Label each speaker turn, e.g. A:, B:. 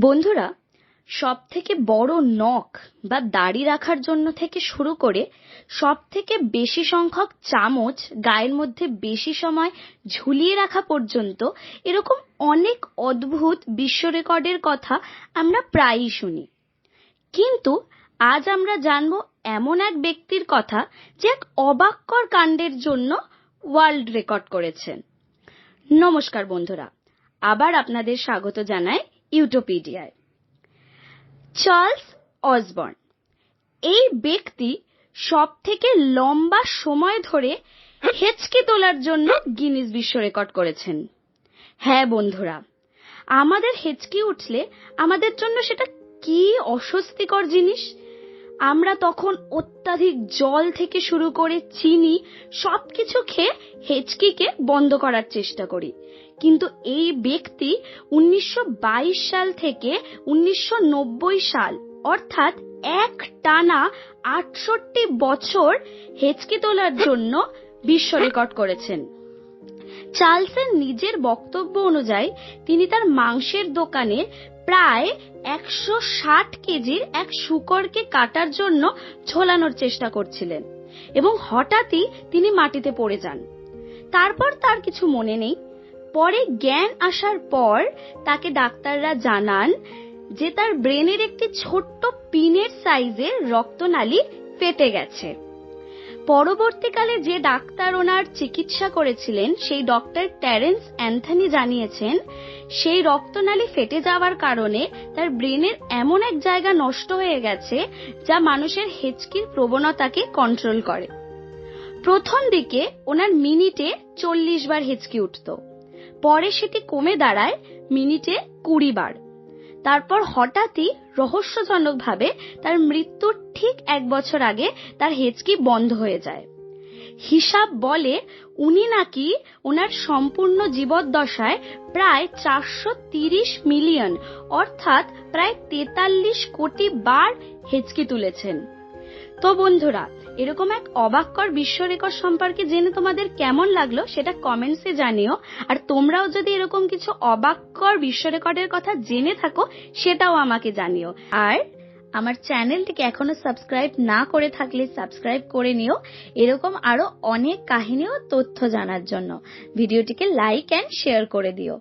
A: বন্ধুরা, সবথেকে বড় নখ বা দাড়ি রাখার জন্য থেকে শুরু করে সবথেকে বেশি সংখ্যক চামচ গায়ের মধ্যে বেশি সময় ঝুলিয়ে রাখা পর্যন্ত এরকম অনেক অদ্ভুত বিশ্ব রেকর্ডের কথা আমরা প্রায়ই শুনি। কিন্তু আজ আমরা জানব এমন এক ব্যক্তির কথা যে এক অবাককর কাণ্ডের জন্য ওয়ার্ল্ড রেকর্ড করেছেন। নমস্কার বন্ধুরা, আবার আপনাদের স্বাগত জানাই ইউটোপিডিয়ায়। চার্লস অসবর্ন এই ব্যক্তি সবথেকে লম্বা সময় ধরে হেঁচকি তোলার জন্য গিনেস বিশ্ব রেকর্ড করেছেন। হ্যাঁ বন্ধুরা, আমাদের হেঁচকি উঠলে আমাদের জন্য সেটা কি অস্বস্তিকর জিনিস। আমরা তখন অত্যাধিক জল থেকে শুরু করে চিনি সবকিছু খেয়ে হেঁচকিকে বন্ধ করার চেষ্টা করি। কিন্তু এই ব্যক্তি 1922 সাল থেকে 1990 সাল অর্থাৎ একটানা 68 বছর হেঁচকি তোলার জন্য বিশ্ব রেকর্ড করেছেন। চার্লসের নিজের বক্তব্য অনুযায়ী তিনি তার মাংসের দোকানে প্রায় 160 কেজির এক শূকরকে কাটার জন্য ঝোলানোর চেষ্টা করছিলেন এবং হঠাৎই তিনি মাটিতে পড়ে যান। তারপর তার কিছু মনে নেই। পরে জ্ঞান আসার পর তাকে ডাক্তাররা জানান যে তার ব্রেনের একটি ছোট্ট পিনের সাইজের রক্তনালী ফেটে গেছে। পরবর্তীকালে যে ডাক্তার ওনার চিকিৎসা করেছিলেন সেই ডক্টর টেরেন্স অ্যান্থনি জানিয়েছেন সেই রক্তনালী ফেটে যাওয়ার কারণে তার ব্রেনের এমন এক জায়গা নষ্ট হয়ে গেছে যা মানুষের হেঁচকির প্রবণতাকে কন্ট্রোল করে। প্রথম দিকে ওনার মিনিটে 40 বার হেঁচকি উঠত, পরে সেটি কমে দাঁড়ায় মিনিটে 20 বার। তারপর হঠাৎই রহস্যজনকভাবে তার মৃত্যুর ঠিক 1 বছর আগে তার হেঁচকি বন্ধ হয়ে যায়। হিসাব বলে উনি নাকি ওনার সম্পূর্ণ জীবদ্দশায় প্রায় 430 মিলিয়ন অর্থাৎ প্রায় 43 কোটি বার হেঁচকি তুলেছেন। তো বন্ধুরা, এরকম এক অবাককর বিশ্ব রেকর্ড সম্পর্কে জেনে তোমাদের কেমন লাগলো সেটা কমেন্টসে জানিও। আর তোমরাও যদি এরকম কিছু অবাককর বিশ্ব রেকর্ডের কথা জেনে থাকো সেটাও আমাকে জানিও। আর আমার চ্যানেলটিকে এখনো সাবস্ক্রাইব না করে থাকলে সাবস্ক্রাইব করে নিও এরকম আরো অনেক কাহিনী ও তথ্য জানার জন্য। ভিডিওটিকে লাইক এন্ড শেয়ার করে দিও।